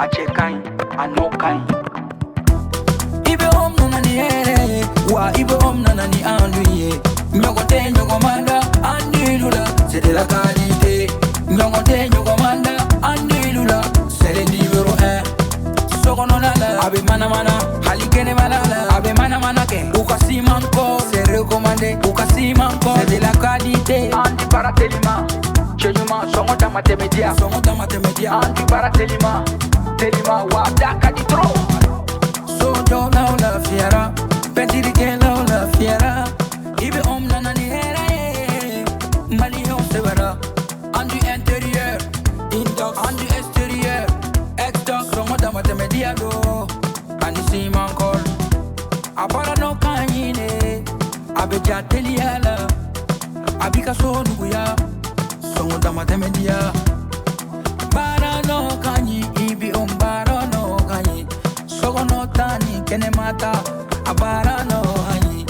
Achekai, Anokai. Ibe om nanani wa ibe om nanani anduye. Nyogote nyogomanda andilula, c'est de la qualité. Nyogote nyogomanda andilula, c'est le numéro 1. Sokononala, abe mana mana, halikene malala, abe mana mana ke. Ukasi manko, c'est recommandé. Ukasi manko, c'est de la qualité. Anti paratelima, chenyuma, songo da matemedia, songo da matemedia. Anti paratelima, telima wa daka di tro. Sojo la la fiera, pendirike la la fiera. Ibe om nanani hera, mali on se verra. Andu intérieur, indox, andu extérieur. Exdox, songo da matemedia do. Anisi mankol, abara no kanyine, abeja teliala, abika so nuguya, songo da matemedia. Bara no kanyi, ibi bara no kanyi, sogo no tani kene mata, abara no kanyi,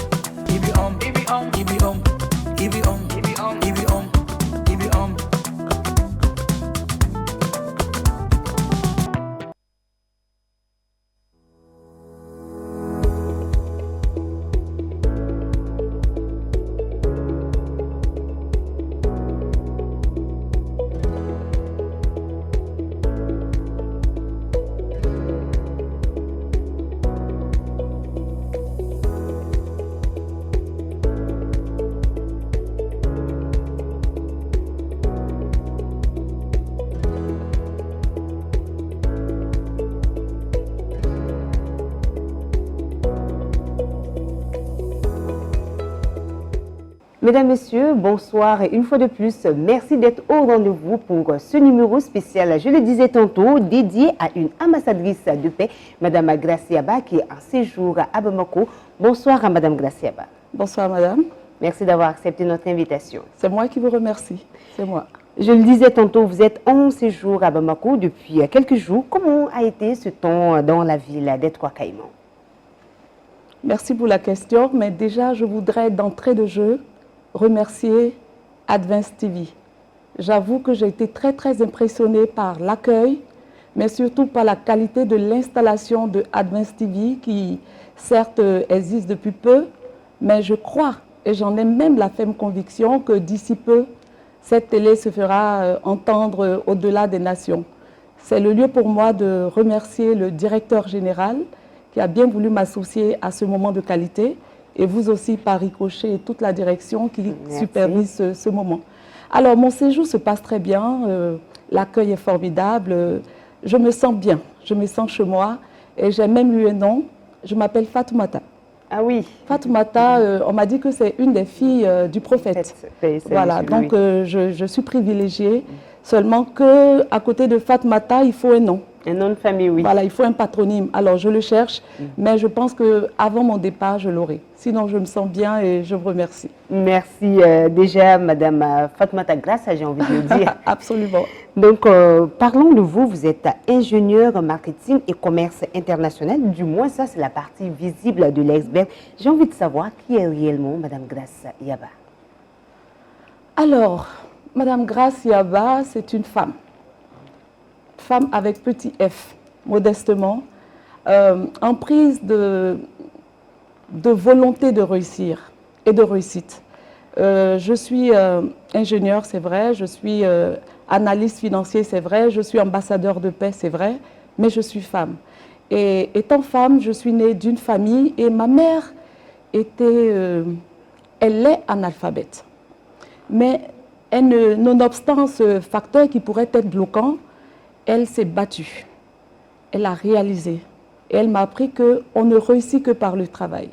ibi ibi ibi ibi ibi ibi Mesdames, Messieurs, bonsoir et une fois de plus, merci d'être au rendez-vous pour ce numéro spécial, je le disais tantôt, dédié à une ambassadrice de paix, Madame Graciaba, qui est en séjour à Bamako. Bonsoir à Madame Graciaba. Bonsoir Madame. Merci d'avoir accepté notre invitation. C'est moi qui vous remercie, c'est moi. Je le disais tantôt, vous êtes en séjour à Bamako depuis quelques jours. Comment a été ce temps dans la ville des Trois-Caïmans? Merci pour la question, mais déjà je voudrais d'entrée de jeu remercier Advance TV. J'avoue que j'ai été très impressionnée par l'accueil, mais surtout par la qualité de l'installation de Advance TV qui certes existe depuis peu, mais je crois et j'en ai même la ferme conviction que d'ici peu, cette télé se fera entendre au-delà des nations. C'est le lieu pour moi de remercier le directeur général qui a bien voulu m'associer à ce moment de qualité et vous aussi par ricochet et toute la direction qui supervise ce moment. Alors mon séjour se passe très bien, l'accueil est formidable, je me sens bien, je me sens chez moi et j'ai même eu un nom, je m'appelle Fatoumata. Ah oui. Fatoumata, on m'a dit que c'est une des filles du prophète. Voilà, donc je suis privilégiée, seulement qu'à côté de Fatoumata, il faut un nom. Un nom de famille, oui. Voilà, il faut un patronyme. Alors, je le cherche, mais je pense qu'avant mon départ, je l'aurai. Sinon, je me sens bien et je vous remercie. Merci déjà, Madame Fatoumata Grace, j'ai envie de le dire. Absolument. Donc, parlons de vous. Vous êtes ingénieur marketing et commerce international. Du moins, ça, c'est la partie visible de l'expert. J'ai envie de savoir qui est réellement Madame Grace Yaba. Alors, Madame Grace Yaba, c'est une femme. Femme avec petit f, modestement, en prise de volonté de réussir et de réussite. Je suis ingénieur, c'est vrai, je suis analyste financier, c'est vrai, je suis ambassadeur de paix, c'est vrai, mais je suis femme. Et étant femme, je suis née d'une famille et ma mère elle est analphabète. Mais nonobstant ce facteur qui pourrait être bloquant, elle s'est battue, elle a réalisé et elle m'a appris qu'on ne réussit que par le travail.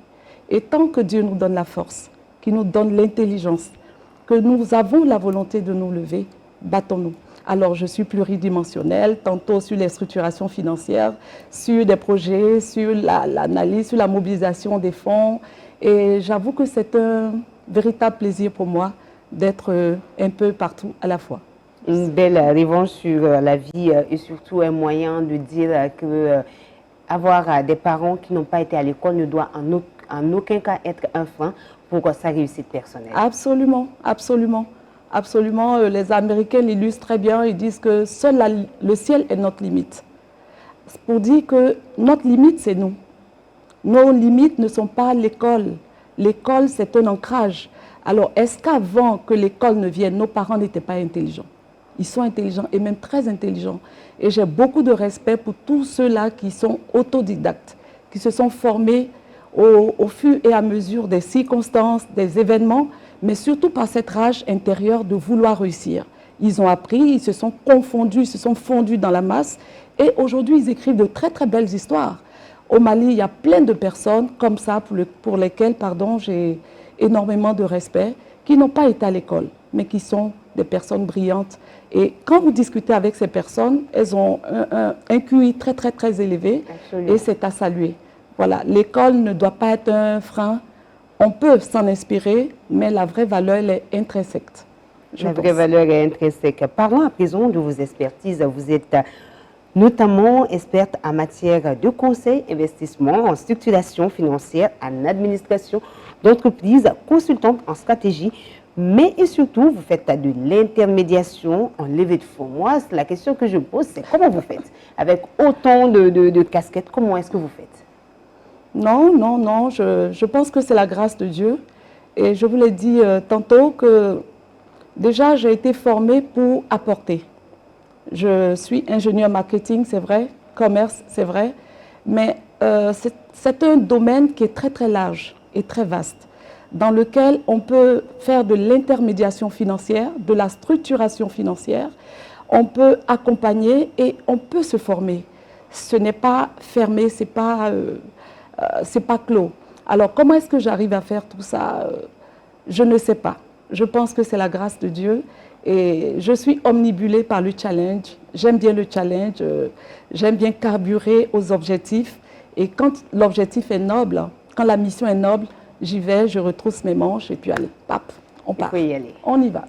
Et tant que Dieu nous donne la force, qu'il nous donne l'intelligence, que nous avons la volonté de nous lever, battons-nous. Alors je suis pluridimensionnelle, tantôt sur les structurations financières, sur des projets, sur l'analyse, sur la mobilisation des fonds. Et j'avoue que c'est un véritable plaisir pour moi d'être un peu partout à la fois. Une belle revanche sur la vie et surtout un moyen de dire que avoir des parents qui n'ont pas été à l'école ne doit en aucun cas être un frein pour sa réussite personnelle. Absolument, absolument. Absolument, les Américains l'illustrent très bien, ils disent que seul le ciel est notre limite. pour dire que notre limite, c'est nous. Nos limites ne sont pas l'école. L'école, c'est un ancrage. Alors, est-ce qu'avant que l'école ne vienne, nos parents n'étaient pas intelligents? Ils sont intelligents et même très intelligents. Et j'ai beaucoup de respect pour tous ceux-là qui sont autodidactes, qui se sont formés au fur et à mesure des circonstances, des événements, mais surtout par cette rage intérieure de vouloir réussir. Ils ont appris, ils se sont confondus, ils se sont fondus dans la masse et aujourd'hui, ils écrivent de très très belles histoires. Au Mali, il y a plein de personnes comme ça pour lesquelles j'ai énormément de respect, qui n'ont pas été à l'école, mais qui sont des personnes brillantes. Et quand vous discutez avec ces personnes, elles ont un QI très très très élevé. Absolument. Et c'est à saluer. Voilà, l'école ne doit pas être un frein. On peut s'en inspirer, mais la vraie valeur, elle est intrinsèque. La vraie valeur est intrinsèque. Parlons à présent de vos expertises. Vous êtes notamment experte en matière de conseil, investissement, en structuration financière, en administration d'entreprise, consultante en stratégie, mais et surtout, vous faites de l'intermédiation en levée de fonds. Moi, la question que je pose, c'est comment vous faites? Avec autant de casquettes, comment est-ce que vous faites? Non, non, non, je pense que c'est la grâce de Dieu. Et je vous l'ai dit tantôt que déjà, j'ai été formée pour apporter. Je suis ingénieur marketing, c'est vrai, commerce, c'est vrai, mais c'est un domaine qui est très très large et très vaste, dans lequel on peut faire de l'intermédiation financière, de la structuration financière, on peut accompagner et on peut se former. Ce n'est pas fermé, c'est pas clos. Alors comment est-ce que j'arrive à faire tout ça? Je ne sais pas. Je pense que c'est la grâce de Dieu. Et je suis omnibulée par le challenge. J'aime bien le challenge, j'aime bien carburer aux objectifs. Et quand l'objectif est noble, quand la mission est noble, j'y vais, je retrousse mes manches et puis allez, pap, on part. Il faut y aller. On y va.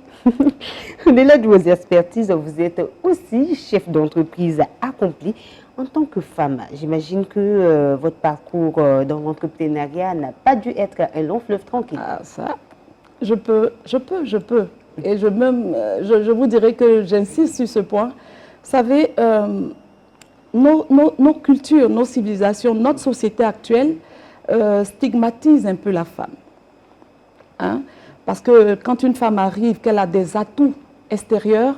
Au-delà de vos expertises, vous êtes aussi chef d'entreprise accompli. En tant que femme, j'imagine que votre parcours dans l'entrepreneuriat n'a pas dû être un long fleuve tranquille. Ah, ça, je peux. Et je vous dirais que j'insiste sur ce point. Vous savez, nos cultures, nos civilisations, notre société actuelle stigmatise un peu la femme. Hein? Parce que quand une femme arrive, qu'elle a des atouts extérieurs,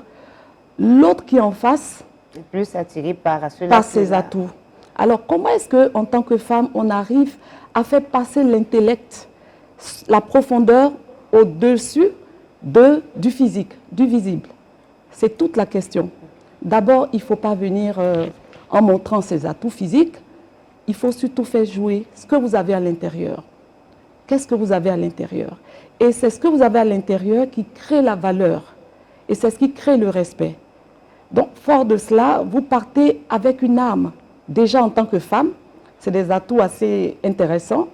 l'autre qui est en face est plus attiré par ses atouts. Alors, comment est-ce qu'en tant que femme, on arrive à faire passer l'intellect, la profondeur au-dessus du physique, du visible? C'est toute la question. D'abord, il ne faut pas venir en montrant ses atouts physiques. Il faut surtout faire jouer ce que vous avez à l'intérieur. Qu'est-ce que vous avez à l'intérieur? Et c'est ce que vous avez à l'intérieur qui crée la valeur. Et c'est ce qui crée le respect. Donc, fort de cela, vous partez avec une âme. Déjà en tant que femme, c'est des atouts assez intéressants.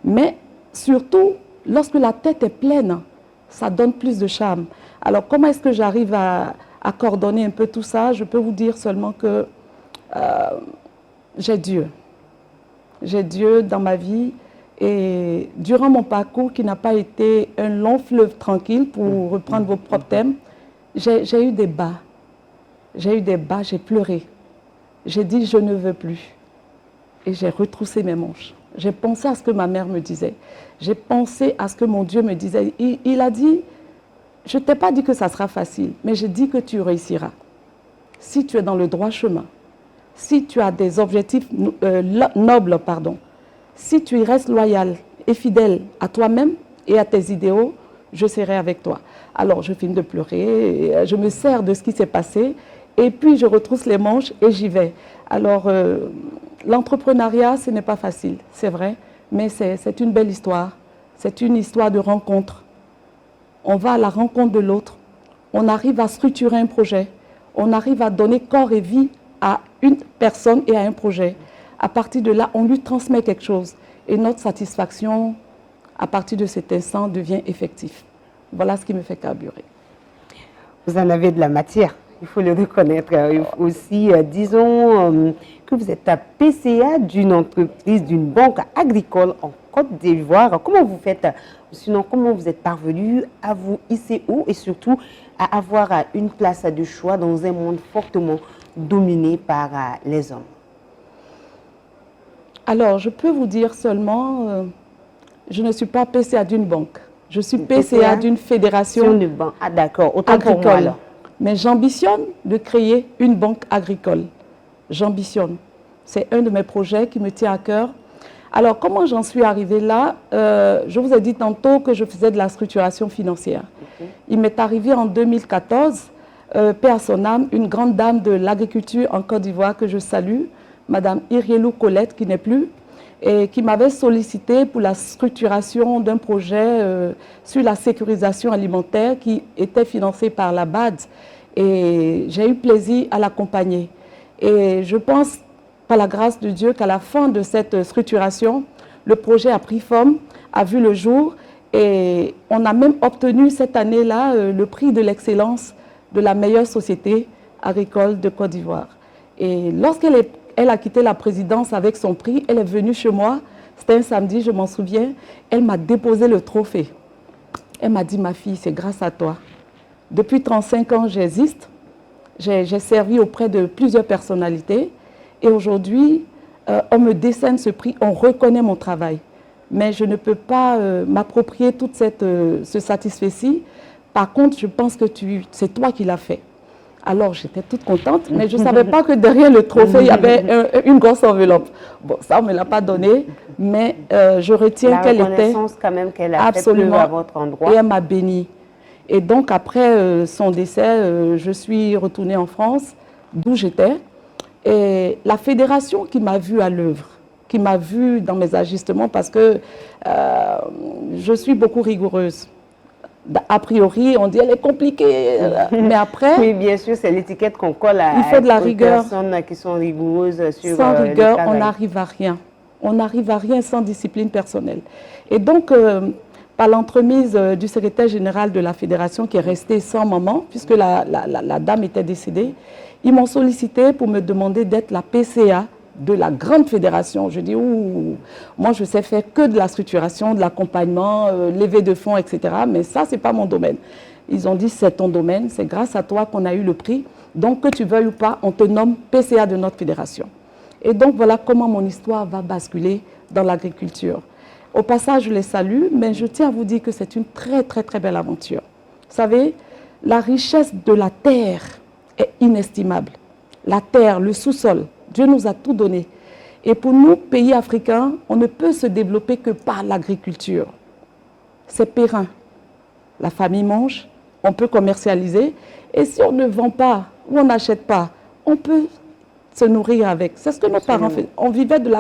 Mais surtout, lorsque la tête est pleine, ça donne plus de charme. Alors, comment est-ce que j'arrive à coordonner un peu tout ça? Je peux vous dire seulement que j'ai Dieu. J'ai Dieu dans ma vie. Et durant mon parcours, qui n'a pas été un long fleuve tranquille, pour reprendre vos propres thèmes, j'ai eu des bas. J'ai eu des bas, j'ai pleuré. J'ai dit, je ne veux plus. Et j'ai retroussé mes manches. J'ai pensé à ce que ma mère me disait. J'ai pensé à ce que mon Dieu me disait. Il a dit, je ne t'ai pas dit que ça sera facile, mais j'ai dit que tu réussiras. Si tu es dans le droit chemin, si tu as des objectifs nobles, si tu y restes loyal et fidèle à toi-même et à tes idéaux, je serai avec toi. Alors, je finis de pleurer, je me sers de ce qui s'est passé, et puis je retrousse les manches et j'y vais. Alors, l'entrepreneuriat, ce n'est pas facile, c'est vrai, mais c'est une belle histoire. C'est une histoire de rencontre. On va à la rencontre de l'autre, on arrive à structurer un projet, on arrive à donner corps et vie à une personne et à un projet. À partir de là, on lui transmet quelque chose. Et notre satisfaction, à partir de cet instant, devient effective. Voilà ce qui me fait carburer. Vous en avez de la matière, il faut le reconnaître. Aussi, disons que vous êtes à PCA d'une entreprise, d'une banque agricole en Côte d'Ivoire. Comment vous faites, sinon comment vous êtes parvenu à vous hisser haut et surtout à avoir une place de choix dans un monde fortement dominé par les hommes? Alors, je peux vous dire seulement, je ne suis pas PCA d'une banque. Je suis PCA d'une fédération Ah d'accord, autant pour moi, alors. Mais j'ambitionne de créer une banque agricole. J'ambitionne. C'est un de mes projets qui me tient à cœur. Alors, comment j'en suis arrivée là? Je vous ai dit tantôt que je faisais de la structuration financière. Il m'est arrivé en 2014, paix à son âme, une grande dame de l'agriculture en Côte d'Ivoire que je salue, Madame Irielou Colette, qui n'est plus, et qui m'avait sollicité pour la structuration d'un projet sur la sécurisation alimentaire qui était financé par la BAD. Et j'ai eu plaisir à l'accompagner. Et je pense, par la grâce de Dieu, qu'à la fin de cette structuration, le projet a pris forme, a vu le jour, et on a même obtenu cette année-là le prix de l'excellence de la meilleure société agricole de Côte d'Ivoire. Et lorsqu'elle a quitté la présidence avec son prix, elle est venue chez moi, c'était un samedi, je m'en souviens, elle m'a déposé le trophée. Elle m'a dit, ma fille, c'est grâce à toi. Depuis 35 ans, j'existe, j'ai servi auprès de plusieurs personnalités, et aujourd'hui, on me décerne ce prix, on reconnaît mon travail. Mais je ne peux pas m'approprier toute ce satisfecit. Par contre, je pense que c'est toi qui l'as fait. Alors, j'étais toute contente, mais je ne savais pas que derrière le trophée, il y avait une grosse enveloppe. Bon, ça, on ne me l'a pas donné, mais je retiens qu'elle était... La reconnaissance quand même qu'elle a fait à votre endroit. Et elle m'a bénie. Et donc, après son décès, je suis retournée en France, d'où j'étais. Et la fédération qui m'a vue à l'œuvre, qui m'a vue dans mes ajustements, parce que je suis beaucoup rigoureuse. A priori, on dit elle est compliquée, mais après... Oui, bien sûr, c'est l'étiquette qu'on colle à de personnes qui sont rigoureuses sur sans rigueur, on n'arrive à rien. On n'arrive à rien sans discipline personnelle. Et donc, par l'entremise du secrétaire général de la fédération, qui est resté sans maman, puisque la dame était décédée, ils m'ont sollicité pour me demander d'être la PCA de la grande fédération. Je dis, ouh, moi je sais faire que de la structuration, de l'accompagnement, levée de fonds, etc. Mais ça, ce n'est pas mon domaine. Ils ont dit, c'est ton domaine, c'est grâce à toi qu'on a eu le prix. Donc, que tu veuilles ou pas, on te nomme PCA de notre fédération. Et donc, voilà comment mon histoire va basculer dans l'agriculture. Au passage, je les salue, mais je tiens à vous dire que c'est une très, très, très belle aventure. Vous savez, la richesse de la terre est inestimable. La terre, le sous-sol, Dieu nous a tout donné. Et pour nous, pays africains, on ne peut se développer que par l'agriculture. C'est périn. La famille mange, on peut commercialiser. Et si on ne vend pas ou on n'achète pas, on peut se nourrir avec. C'est ce que nos parents faisaient. On vivait de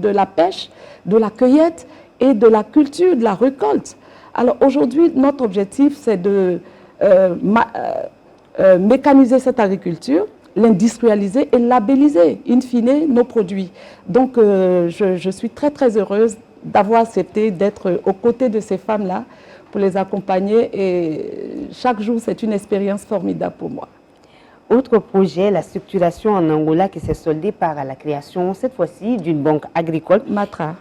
la pêche, de la cueillette et de la culture, de la récolte. Alors aujourd'hui, notre objectif, c'est de mécaniser cette agriculture, l'industrialiser et labelliser, in fine, nos produits. Donc, je suis très, très heureuse d'avoir accepté d'être aux côtés de ces femmes-là pour les accompagner. Et chaque jour, c'est une expérience formidable pour moi. Autre projet, la structuration en Angola qui s'est soldée par la création, cette fois-ci, d'une banque agricole. Matra.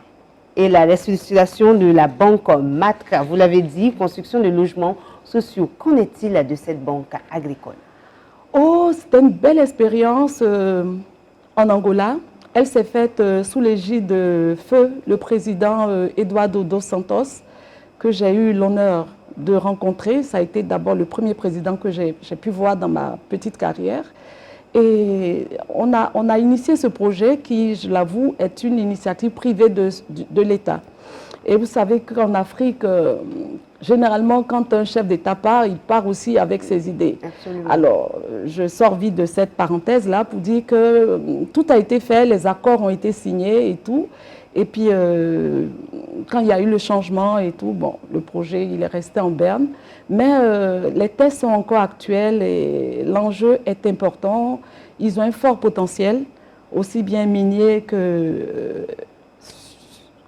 Et la restructuration de la banque Matra, vous l'avez dit, construction de logements sociaux. Qu'en est-il de cette banque agricole? Oh, c'était une belle expérience en Angola. Elle s'est faite sous l'égide de feu le président Eduardo dos Santos, que j'ai eu l'honneur de rencontrer. Ça a été d'abord le premier président que j'ai pu voir dans ma petite carrière. Et on a initié ce projet qui, je l'avoue, est une initiative privée de l'État. Et vous savez qu'en Afrique, généralement, quand un chef d'État part, il part aussi avec ses idées. Absolument. Alors, je sors vite de cette parenthèse-là pour dire que tout a été fait, les accords ont été signés et tout. Et puis, quand il y a eu le changement et tout, bon, le projet, il est resté en berne. Mais les tests sont encore actuels et l'enjeu est important. Ils ont un fort potentiel, aussi bien minier que...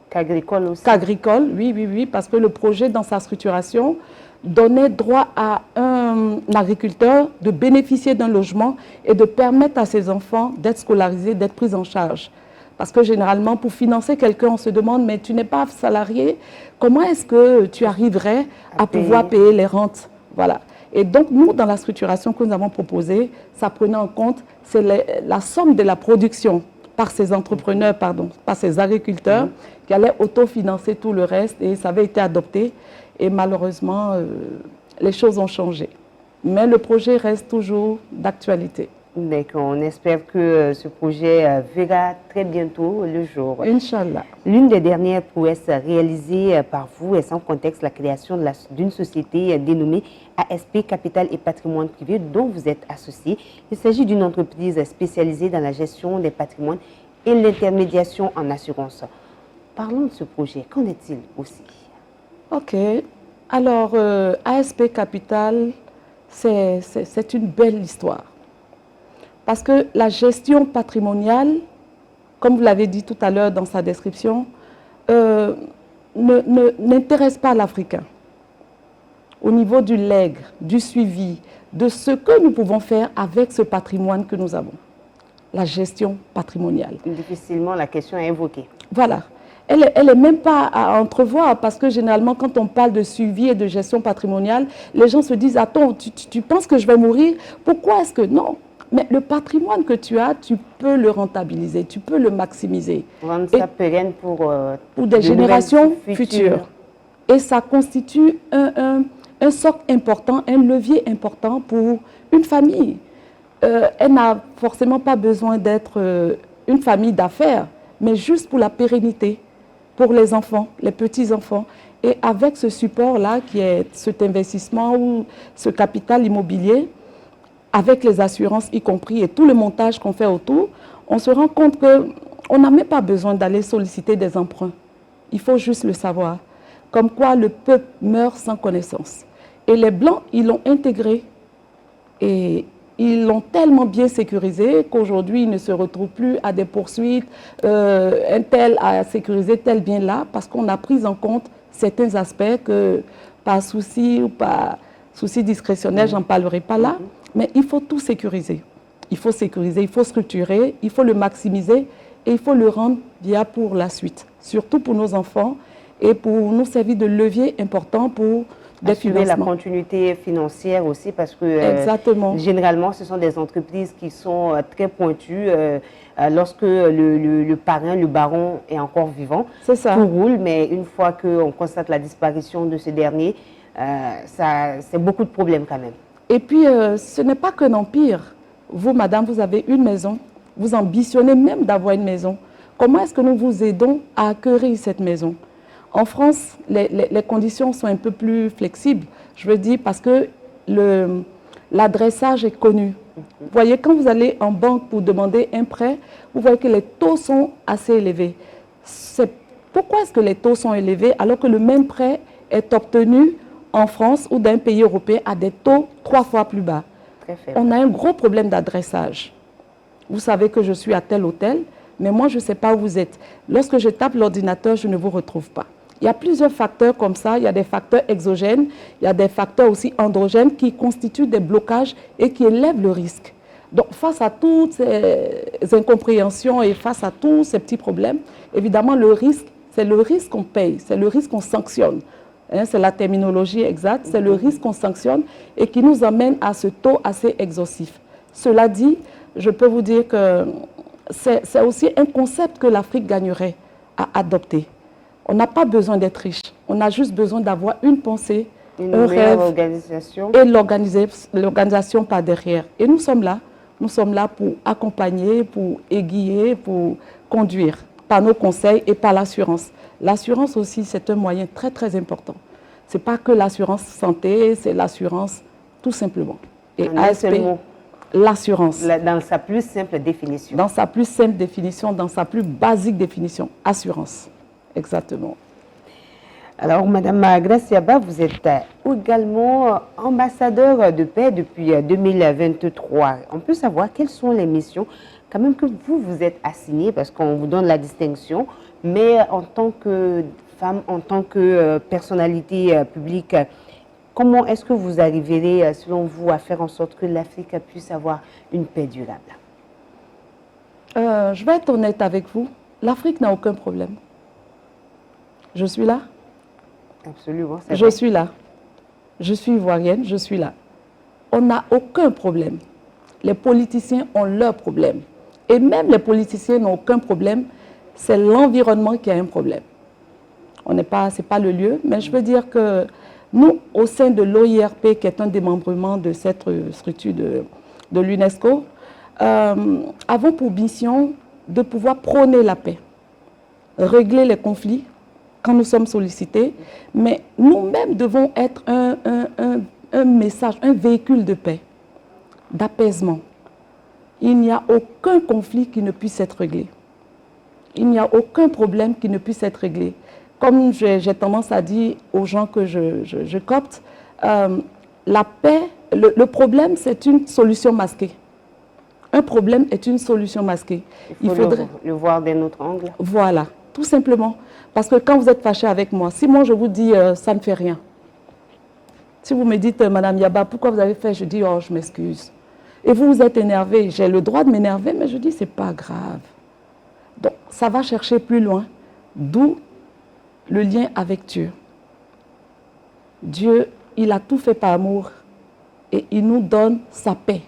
Qu'agricole aussi. Qu'agricole, oui, parce que le projet, dans sa structuration, donnait droit à un agriculteur de bénéficier d'un logement et de permettre à ses enfants d'être scolarisés, d'être pris en charge. Parce que généralement, pour financer quelqu'un, on se demande, mais tu n'es pas salarié, comment est-ce que tu arriverais à pouvoir payer les rentes? Voilà. Et donc, nous, dans la structuration que nous avons proposée, ça prenait en compte, c'est la somme de la production par ces entrepreneurs, pardon, par ces agriculteurs qui allaient autofinancer tout le reste et ça avait été adopté. Et malheureusement, les choses ont changé. Mais le projet reste toujours d'actualité. D'accord, on espère que ce projet verra très bientôt le jour. Inch'Allah. L'une des dernières prouesses réalisées par vous est sans contexte la création d'une société dénommée ASP Capital et Patrimoine Privé dont vous êtes associé. Il s'agit d'une entreprise spécialisée dans la gestion des patrimoines et l'intermédiation en assurance. Parlons de ce projet, qu'en est-il aussi? Ok, alors ASP Capital, c'est une belle histoire. Parce que la gestion patrimoniale, comme vous l'avez dit tout à l'heure dans sa description, n'intéresse pas l'Africain. Au niveau du legs, du suivi, de ce que nous pouvons faire avec ce patrimoine que nous avons. La gestion patrimoniale. Difficilement la question est évoquée. Voilà. Elle n'est même pas à entrevoir parce que généralement, quand on parle de suivi et de gestion patrimoniale, les gens se disent « Attends, tu penses que je vais mourir? Pourquoi est-ce que non ?» Mais le patrimoine que tu as, tu peux le rentabiliser, tu peux le maximiser. Rendre ça pérenne pour des générations futures. Et ça constitue un socle important, un levier important pour une famille. Elle n'a forcément pas besoin d'être une famille d'affaires, mais juste pour la pérennité, pour les enfants, les petits-enfants. Et avec ce support-là, qui est cet investissement ou ce capital immobilier, avec les assurances y compris et tout le montage qu'on fait autour, on se rend compte qu'on n'a même pas besoin d'aller solliciter des emprunts. Il faut juste le savoir. Comme quoi le peuple meurt sans connaissance. Et les Blancs, ils l'ont intégré et ils l'ont tellement bien sécurisé qu'aujourd'hui, ils ne se retrouvent plus à des poursuites, un tel a sécurisé tel bien là, parce qu'on a pris en compte certains aspects que par souci ou par souci discrétionnaire, j'en parlerai pas là. Mais il faut tout sécuriser. Il faut sécuriser, il faut structurer, il faut le maximiser et il faut le rendre viable pour la suite. Surtout pour nos enfants et pour nous servir de levier important pour des financements. La continuité financière aussi parce que généralement ce sont des entreprises qui sont très pointues lorsque le parrain, le baron est encore vivant. C'est ça. Tout roule, mais une fois qu'on constate la disparition de ce dernier, c'est beaucoup de problèmes quand même. Et puis, ce n'est pas qu'un empire. Vous, madame, vous avez une maison. Vous ambitionnez même d'avoir une maison. Comment est-ce que nous vous aidons à acquérir cette maison? En France, les conditions sont un peu plus flexibles. Je veux dire parce que l'adressage est connu. Vous voyez, quand vous allez en banque pour demander un prêt, vous voyez que les taux sont assez élevés. Pourquoi est-ce que les taux sont élevés alors que le même prêt est obtenu en France ou d'un pays européen à des taux 3 fois plus bas? On a un gros problème d'adressage. Vous savez que je suis à tel hôtel, mais moi, je ne sais pas où vous êtes. Lorsque je tape l'ordinateur, je ne vous retrouve pas. Il y a plusieurs facteurs comme ça. Il y a des facteurs exogènes, il y a des facteurs aussi endogènes qui constituent des blocages et qui élèvent le risque. Donc, face à toutes ces incompréhensions et face à tous ces petits problèmes, évidemment, le risque, c'est le risque qu'on paye, c'est le risque qu'on sanctionne. C'est la terminologie exacte, c'est le risque qu'on sanctionne et qui nous amène à ce taux assez exhaustif. Cela dit, je peux vous dire que c'est aussi un concept que l'Afrique gagnerait à adopter. On n'a pas besoin d'être riche, on a juste besoin d'avoir une pensée, un rêve et l'organisation par derrière. Et nous sommes là pour accompagner, pour aiguiller, pour conduire par nos conseils et par l'assurance. L'assurance aussi, c'est un moyen très, très important. Ce n'est pas que l'assurance santé, c'est l'assurance tout simplement. Et ASP, l'assurance. Dans sa plus simple définition. Dans sa plus simple définition, dans sa plus basique définition. Assurance. Exactement. Alors, Madame Gracia Ba, vous êtes également ambassadeur de paix depuis 2023. On peut savoir quelles sont les missions quand même que vous êtes assignée, parce qu'on vous donne la distinction, mais en tant que femme, en tant que personnalité publique, comment est-ce que vous arriverez, selon vous, à faire en sorte que l'Afrique puisse avoir une paix durable? Je vais être honnête avec vous. L'Afrique n'a aucun problème. Je suis là. Absolument. Je suis là. Je suis ivoirienne, je suis là. On n'a aucun problème. Les politiciens ont leurs problèmes. Et même les politiciens n'ont aucun problème, c'est l'environnement qui a un problème. Ce n'est pas le lieu, mais je veux dire que nous, au sein de l'OIRP, qui est un démembrement de cette structure de l'UNESCO, avons pour mission de pouvoir prôner la paix, régler les conflits quand nous sommes sollicités, mais nous-mêmes devons être un message, un véhicule de paix, d'apaisement. Il n'y a aucun conflit qui ne puisse être réglé. Il n'y a aucun problème qui ne puisse être réglé. Comme j'ai tendance à dire aux gens que je copte, la paix, le problème, c'est une solution masquée. Un problème est une solution masquée. Il faudrait le voir d'un autre angle. Voilà, tout simplement. Parce que quand vous êtes fâché avec moi, si moi je vous dis ça ne fait rien. Si vous me dites, Madame Yaba, pourquoi vous avez fait, je dis, oh, je m'excuse. Et vous, vous êtes énervé. J'ai le droit de m'énerver, mais je dis, c'est pas grave. Donc, ça va chercher plus loin. D'où le lien avec Dieu. Dieu, il a tout fait par amour et il nous donne sa paix.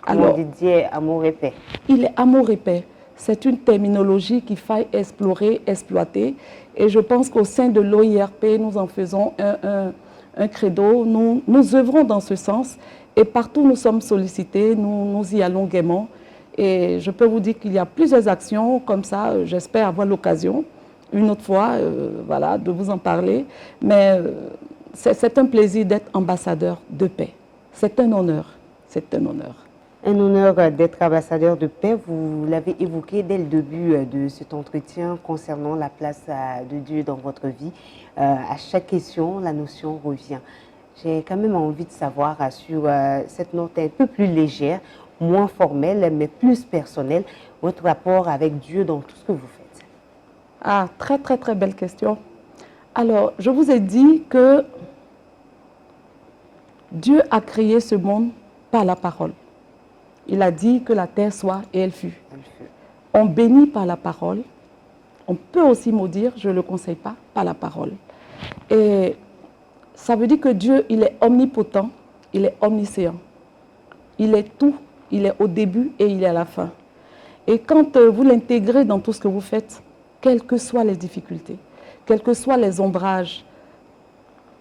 Alors, Dieu est amour et paix. Il est amour et paix. C'est une terminologie qu'il faille explorer, exploiter. Et je pense qu'au sein de l'OIRP, nous en faisons un credo. Nous œuvrons dans ce sens. Et partout où nous sommes sollicités, nous y allons gaiement. Et je peux vous dire qu'il y a plusieurs actions comme ça. J'espère avoir l'occasion, une autre fois, voilà, de vous en parler. Mais c'est un plaisir d'être ambassadeur de paix. C'est un honneur. C'est un honneur. Un honneur d'être ambassadeur de paix. Vous l'avez évoqué dès le début de cet entretien concernant la place de Dieu dans votre vie. À chaque question, la notion revient. J'ai quand même envie de savoir sur cette note un peu plus légère, moins formelle, mais plus personnelle, votre rapport avec Dieu dans tout ce que vous faites. Ah, très, très, très belle question. Alors, je vous ai dit que Dieu a créé ce monde par la parole. Il a dit que la terre soit et elle fut. On bénit par la parole. On peut aussi maudire, je ne le conseille pas, par la parole. Et ça veut dire que Dieu, il est omnipotent, il est omniscient. Il est tout, il est au début et il est à la fin. Et quand vous l'intégrez dans tout ce que vous faites, quelles que soient les difficultés, quels que soient les ombrages,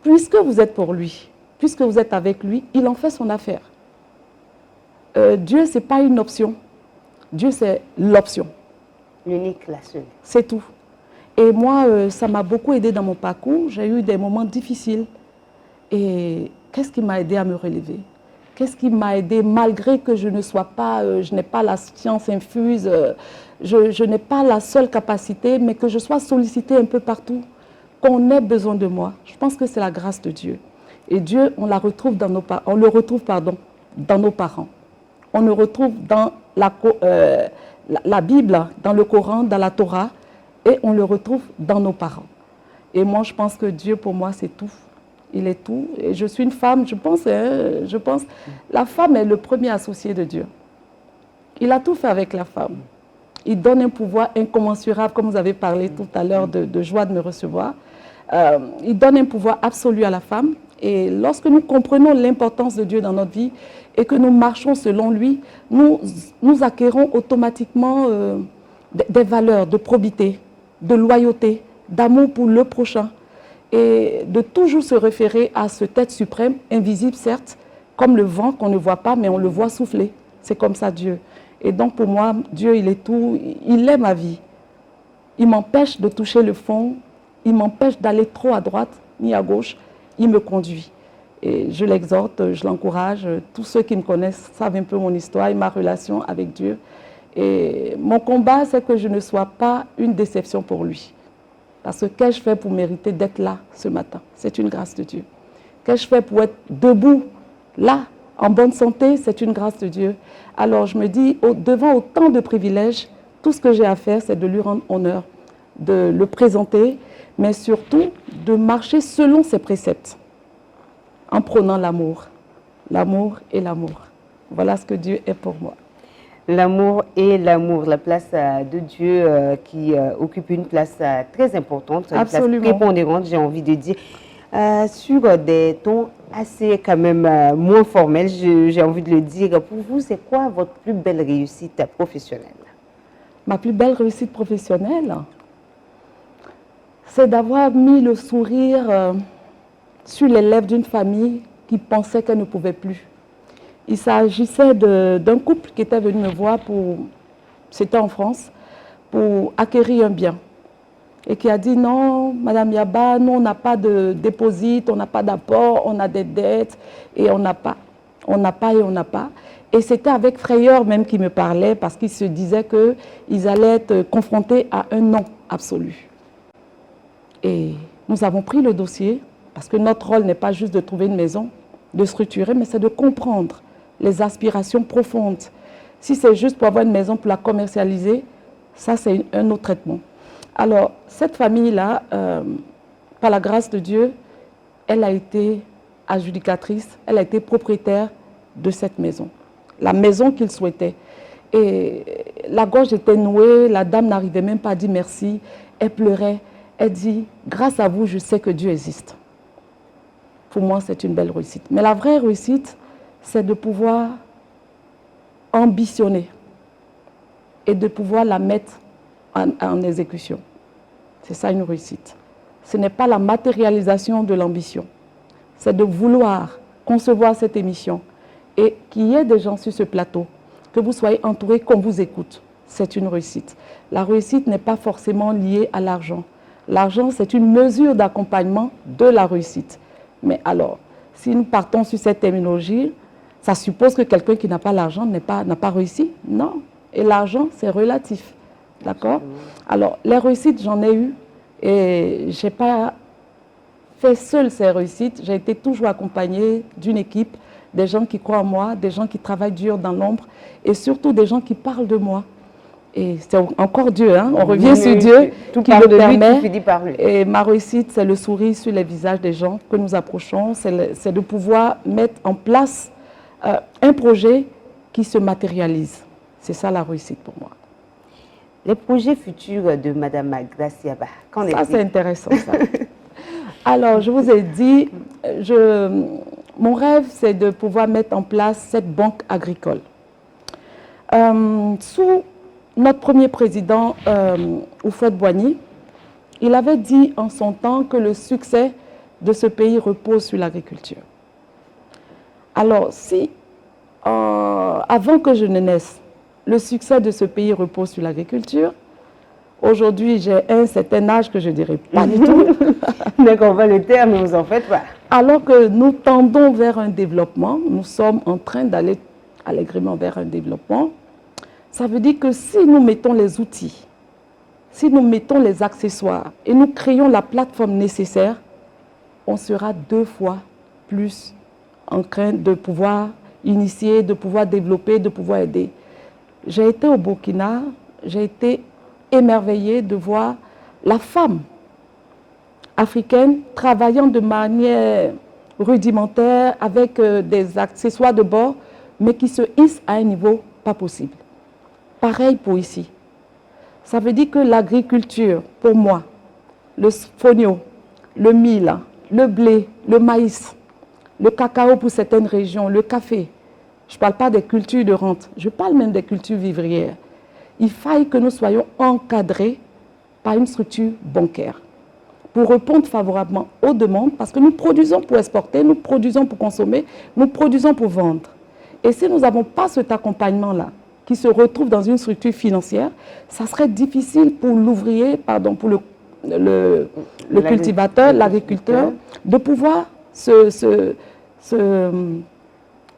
puisque vous êtes pour lui, puisque vous êtes avec lui, il en fait son affaire. Dieu, ce n'est pas une option. Dieu, c'est l'option. L'unique, la seule. C'est tout. Et moi, ça m'a beaucoup aidé dans mon parcours. J'ai eu des moments difficiles. Et qu'est-ce qui m'a aidé à me relever? Qu'est-ce qui m'a aidé malgré que je ne sois pas, je n'ai pas la science infuse, je n'ai pas la seule capacité, mais que je sois sollicitée un peu partout, qu'on ait besoin de moi. Je pense que c'est la grâce de Dieu. Et Dieu, on le retrouve dans nos parents. On le retrouve dans la Bible, dans le Coran, dans la Torah, et on le retrouve dans nos parents. Et moi, je pense que Dieu, pour moi, c'est tout. Il est tout. Et je suis une femme, je pense, la femme est le premier associé de Dieu. Il a tout fait avec la femme. Il donne un pouvoir incommensurable, comme vous avez parlé tout à l'heure de joie de me recevoir. Il donne un pouvoir absolu à la femme. Et lorsque nous comprenons l'importance de Dieu dans notre vie et que nous marchons selon lui, nous acquérons automatiquement des valeurs de probité, de loyauté, d'amour pour le prochain et de toujours se référer à cet être suprême, invisible certes, comme le vent qu'on ne voit pas mais on le voit souffler. C'est comme ça Dieu. Et donc pour moi, Dieu il est tout, il est ma vie. Il m'empêche de toucher le fond, il m'empêche d'aller trop à droite ni à gauche. Il me conduit. Et je l'exhorte, je l'encourage. Tous ceux qui me connaissent savent un peu mon histoire et ma relation avec Dieu. Et mon combat, c'est que je ne sois pas une déception pour lui. Parce que qu'ai-je fait pour mériter d'être là ce matin? C'est une grâce de Dieu. Qu'ai-je fait pour être debout, là, en bonne santé? C'est une grâce de Dieu. Alors je me dis, devant autant de privilèges, tout ce que j'ai à faire, c'est de lui rendre honneur, de le présenter, mais surtout de marcher selon ses préceptes, en prônant l'amour. L'amour et l'amour. Voilà ce que Dieu est pour moi. L'amour et l'amour, la place de Dieu qui occupe une place très importante, une place prépondérante, j'ai envie de dire. Sur des tons assez quand même moins formels, j'ai envie de le dire, pour vous, c'est quoi votre plus belle réussite professionnelle? Ma plus belle réussite professionnelle, c'est d'avoir mis le sourire sur les lèvres d'une famille qui pensait qu'elle ne pouvait plus. Il s'agissait d'un couple qui était venu me voir c'était en France, pour acquérir un bien. Et qui a dit non, Madame Yaba, nous on n'a pas de dépôt, on n'a pas d'apport, on a des dettes et on n'a pas. Et c'était avec frayeur même qu'ils me parlaient parce qu'ils se disaient qu'ils allaient être confrontés à un non absolu. Et nous avons pris le dossier parce que notre rôle n'est pas juste de trouver une maison, de structurer, mais c'est de comprendre les aspirations profondes. Si c'est juste pour avoir une maison, pour la commercialiser, ça c'est un autre traitement. Alors, cette famille-là, par la grâce de Dieu, elle a été adjudicatrice, elle a été propriétaire de cette maison. La maison qu'ils souhaitaient. Et la gorge était nouée, la dame n'arrivait même pas à dire merci, elle pleurait, elle dit, grâce à vous, je sais que Dieu existe. Pour moi, c'est une belle réussite. Mais la vraie réussite, c'est de pouvoir ambitionner et de pouvoir la mettre en exécution. C'est ça une réussite. Ce n'est pas la matérialisation de l'ambition. C'est de vouloir concevoir cette émission et qu'il y ait des gens sur ce plateau, que vous soyez entourés, qu'on vous écoute. C'est une réussite. La réussite n'est pas forcément liée à l'argent. L'argent, c'est une mesure d'accompagnement de la réussite. Mais alors, si nous partons sur cette terminologie, ça suppose que quelqu'un qui n'a pas l'argent n'a pas réussi? Non. Et l'argent, c'est relatif. D'accord? Alors, les réussites, j'en ai eu. Et je n'ai pas fait seule ces réussites. J'ai été toujours accompagnée d'une équipe, des gens qui croient en moi, des gens qui travaillent dur dans l'ombre et surtout des gens qui parlent de moi. Et c'est encore Dieu, hein? On revient sur Dieu qui le permet. Et ma réussite, c'est le sourire sur les visages des gens que nous approchons. C'est de pouvoir mettre en place un projet qui se matérialise. C'est ça la réussite pour moi. Les projets futurs de Madame Gracia Yaba, qu'en est-il? Ça, c'est intéressant, ça. Alors, je vous ai dit, mon rêve, c'est de pouvoir mettre en place cette banque agricole. Sous notre premier président, Houphouët-Boigny, il avait dit en son temps que le succès de ce pays repose sur l'agriculture. Alors, si, avant que je ne naisse, le succès de ce pays repose sur l'agriculture, aujourd'hui, j'ai un certain âge que je ne dirais pas du tout. D'accord, on va le taire, mais vous en faites pas. Alors que nous tendons vers un développement, nous sommes en train d'aller allègrement vers un développement, ça veut dire que si nous mettons les outils, si nous mettons les accessoires et nous créons la plateforme nécessaire, on sera 2 fois plus en train de pouvoir initier, de pouvoir développer, de pouvoir aider. J'ai été au Burkina, j'ai été émerveillée de voir la femme africaine travaillant de manière rudimentaire avec des accessoires de bord, mais qui se hisse à un niveau pas possible. Pareil pour ici. Ça veut dire que l'agriculture, pour moi, le fonio, le mil, le blé, le maïs, le cacao pour certaines régions, le café, je ne parle pas des cultures de rente, je parle même des cultures vivrières. Il faille que nous soyons encadrés par une structure bancaire pour répondre favorablement aux demandes, parce que nous produisons pour exporter, nous produisons pour consommer, nous produisons pour vendre. Et si nous n'avons pas cet accompagnement-là, qui se retrouve dans une structure financière, ça serait difficile pour l'ouvrier, pardon, pour le cultivateur, l'agriculteur, de pouvoir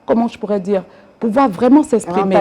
comment je pourrais dire, pouvoir vraiment s'exprimer.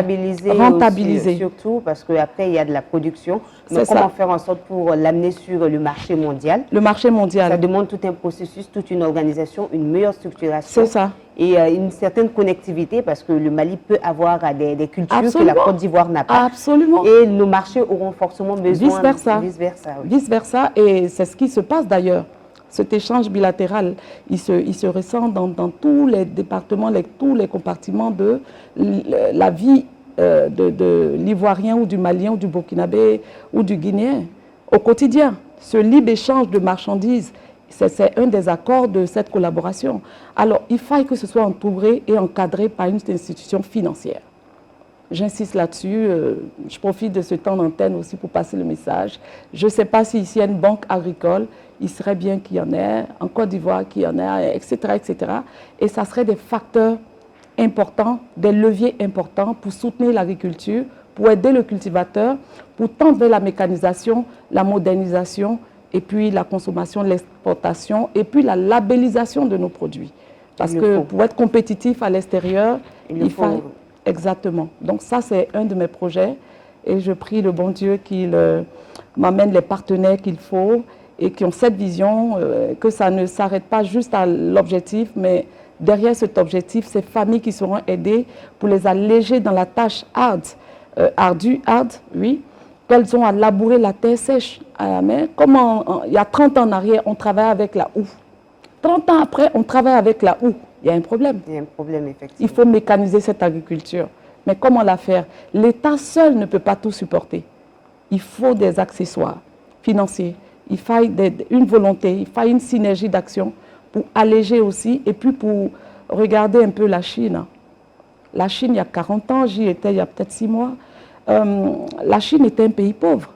Rentabiliser. Surtout parce qu'après, il y a de la production. Donc, comment faire en sorte pour l'amener sur le marché mondial? Le marché mondial. Ça demande tout un processus, toute une organisation, une meilleure structuration. C'est ça. Et une certaine connectivité parce que le Mali peut avoir des cultures Absolument. Que la Côte d'Ivoire n'a pas. Absolument. Et nos marchés auront forcément besoin. Vice-versa. Vice-versa. Oui. Vice-versa. Et c'est ce qui se passe d'ailleurs. Cet échange bilatéral, il se ressent dans tous les départements, tous les compartiments de la vie de l'Ivoirien ou du Malien ou du Burkinabé ou du Guinéen au quotidien. Ce libre-échange de marchandises C'est un des accords de cette collaboration. Alors, il faille que ce soit entouré et encadré par une institution financière. J'insiste là-dessus. Je profite de ce temps d'antenne aussi pour passer le message. Je ne sais pas si ici il y a une banque agricole. Il serait bien qu'il y en ait, en Côte d'Ivoire qu'il y en ait, etc., etc. Et ça serait des facteurs importants, des leviers importants pour soutenir l'agriculture, pour aider le cultivateur, pour tendre vers la mécanisation, la modernisation, et puis la consommation, l'exportation, et puis la labellisation de nos produits. Parce que pour être compétitif à l'extérieur, il faut... Exactement. Donc ça, c'est un de mes projets. Et je prie le bon Dieu qu'il m'amène les partenaires qu'il faut et qui ont cette vision, que ça ne s'arrête pas juste à l'objectif, mais derrière cet objectif, ces familles qui seront aidées pour les alléger dans la tâche ardue, oui, qu'elles ont à labourer la terre sèche à la main. Comme il y a 30 ans en arrière, on travaillait avec la houe. 30 ans après, on travaille avec la houe. Il y a un problème. Il y a un problème, effectivement. Il faut mécaniser cette agriculture. Mais comment la faire? L'État seul ne peut pas tout supporter. Il faut des accessoires financiers. Il faut une volonté, il faut une synergie d'action pour alléger aussi. Et puis pour regarder un peu la Chine. La Chine, il y a 40 ans, j'y étais il y a peut-être 6 mois. La Chine était un pays pauvre.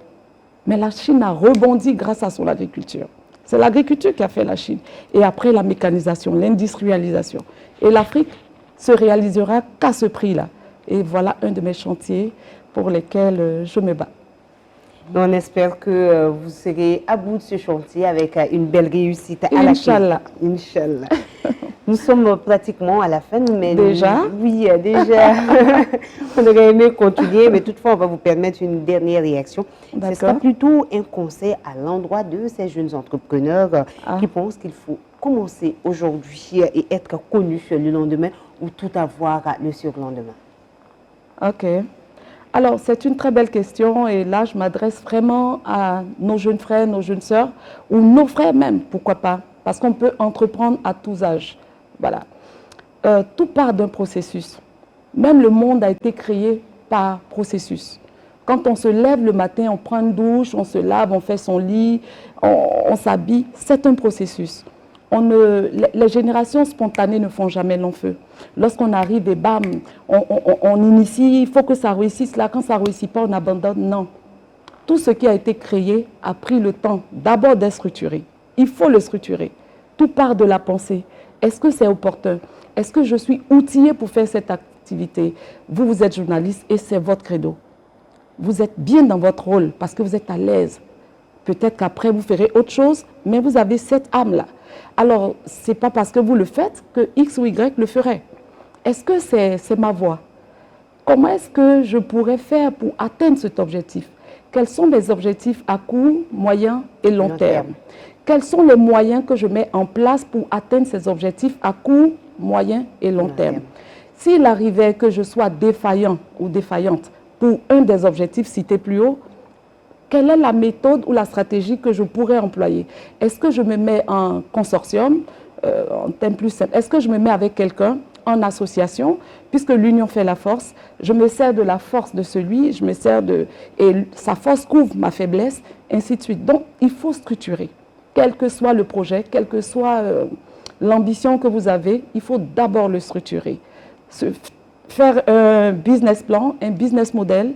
Mais la Chine a rebondi grâce à son agriculture. C'est l'agriculture qui a fait la Chine. Et après, la mécanisation, l'industrialisation. Et l'Afrique se réalisera qu'à ce prix-là. Et voilà un de mes chantiers pour lesquels je me bats. On espère que vous serez à bout de ce chantier avec une belle réussite à la clé. Inch'Allah. Inch'Allah. Nous sommes pratiquement à la fin. Mais déjà? Oui, déjà. On aurait aimé continuer, mais toutefois, on va vous permettre une dernière réaction. Ce sera plutôt un conseil à l'endroit de ces jeunes entrepreneurs qui pensent qu'il faut commencer aujourd'hui et être connu le lendemain ou tout avoir le surlendemain. Ok. Alors, c'est une très belle question et là, je m'adresse vraiment à nos jeunes frères, nos jeunes sœurs ou nos frères même, pourquoi pas, parce qu'on peut entreprendre à tous âges. Voilà. Tout part d'un processus. Même le monde a été créé par processus. Quand on se lève le matin, on prend une douche, on se lave, on fait son lit, on s'habille, c'est un processus. Les générations spontanées ne font jamais long feu. Lorsqu'on arrive et bam, on initie, il faut que ça réussisse là. Quand ça ne réussit pas, on abandonne. Non. Tout ce qui a été créé a pris le temps d'abord d'être structuré. Il faut le structurer. Tout part de la pensée. Est-ce que c'est opportun? Est-ce que je suis outillé pour faire cette activité? Vous, vous êtes journaliste et c'est votre credo. Vous êtes bien dans votre rôle parce que vous êtes à l'aise. Peut-être qu'après, vous ferez autre chose, mais vous avez cette âme-là. Alors, ce n'est pas parce que vous le faites que X ou Y le ferait. Est-ce que c'est ma voie? Comment est-ce que je pourrais faire pour atteindre cet objectif? Quels sont les objectifs à court, moyen et long terme? Quels sont les moyens que je mets en place pour atteindre ces objectifs à court, moyen et long terme? S'il arrivait que je sois défaillant ou défaillante pour un des objectifs cités plus haut, quelle est la méthode ou la stratégie que je pourrais employer? Est-ce que je me mets en consortium, en termes plus simples? Est-ce que je me mets avec quelqu'un en association? Puisque l'union fait la force, je me sers de la force de celui, je me sers de... Et sa force couvre ma faiblesse, ainsi de suite. Donc, il faut structurer. Quel que soit le projet, quelle que soit l'ambition que vous avez, il faut d'abord le structurer. Faire un business plan, un business model,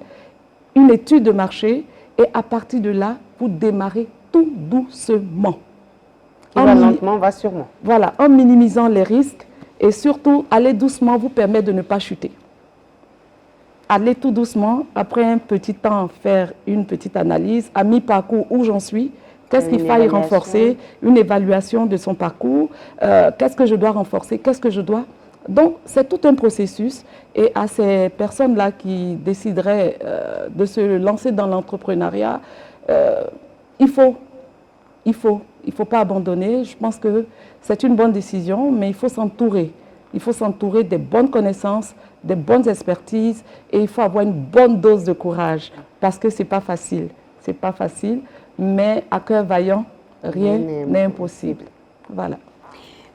une étude de marché, et à partir de là, vous démarrez tout doucement. Qui va lentement, va sûrement. Voilà, en minimisant les risques et surtout, aller doucement vous permet de ne pas chuter. Aller tout doucement, après un petit temps, faire une petite analyse, à mi-parcours où j'en suis, qu'est-ce qu'il faille renforcer, une évaluation de son parcours, qu'est-ce que je dois renforcer, qu'est-ce que je dois... Donc, c'est tout un processus et à ces personnes-là qui décideraient de se lancer dans l'entrepreneuriat, il faut pas abandonner. Je pense que c'est une bonne décision, mais il faut s'entourer. Il faut s'entourer des bonnes connaissances, des bonnes expertises et il faut avoir une bonne dose de courage parce que ce n'est pas facile. C'est pas facile, mais à cœur vaillant, rien n'est impossible. Voilà.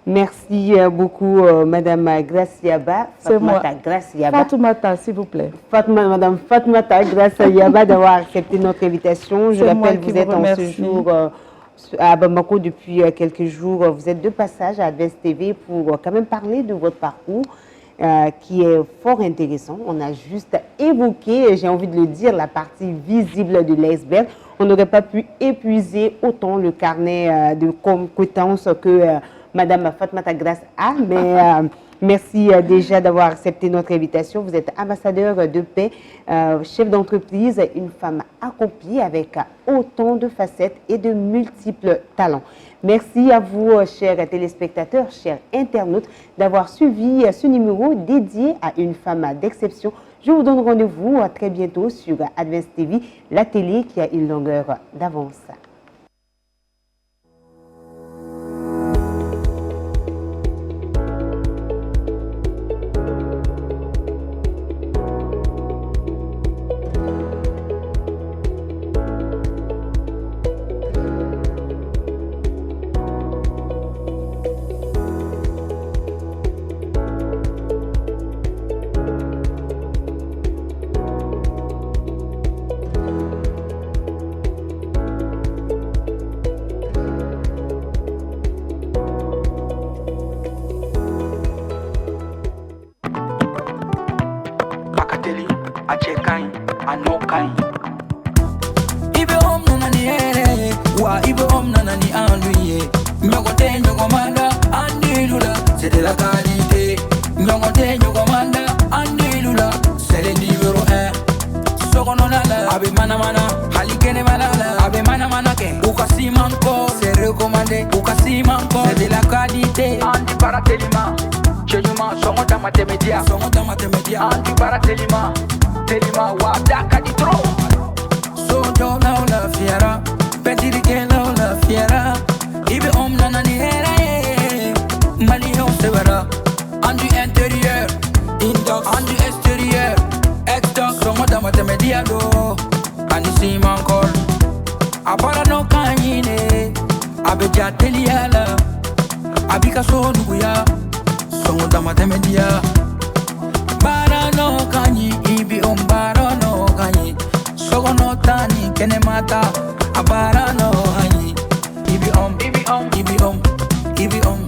Merci beaucoup, Madame Graciaba. C'est moi. Graciaba. Fatoumata, s'il vous plaît. Madame Fatoumata Graciaba d'avoir accepté notre invitation. Je rappelle, vous êtes en ce jour à Bamako depuis quelques jours. Vous êtes de passage à Advance TV pour quand même parler de votre parcours qui est fort intéressant. On a juste évoqué, j'ai envie de le dire, la partie visible de l'iceberg. On n'aurait pas pu épuiser autant le carnet de compétences que Madame Fatmata Grace a, mais merci déjà d'avoir accepté notre invitation. Vous êtes ambassadeur de paix, chef d'entreprise, une femme accomplie avec autant de facettes et de multiples talents. Merci à vous, chers téléspectateurs, chers internautes, d'avoir suivi ce numéro dédié à une femme d'exception. Je vous donne rendez-vous très bientôt sur Advance TV, la télé qui a une longueur d'avance. Ibi om,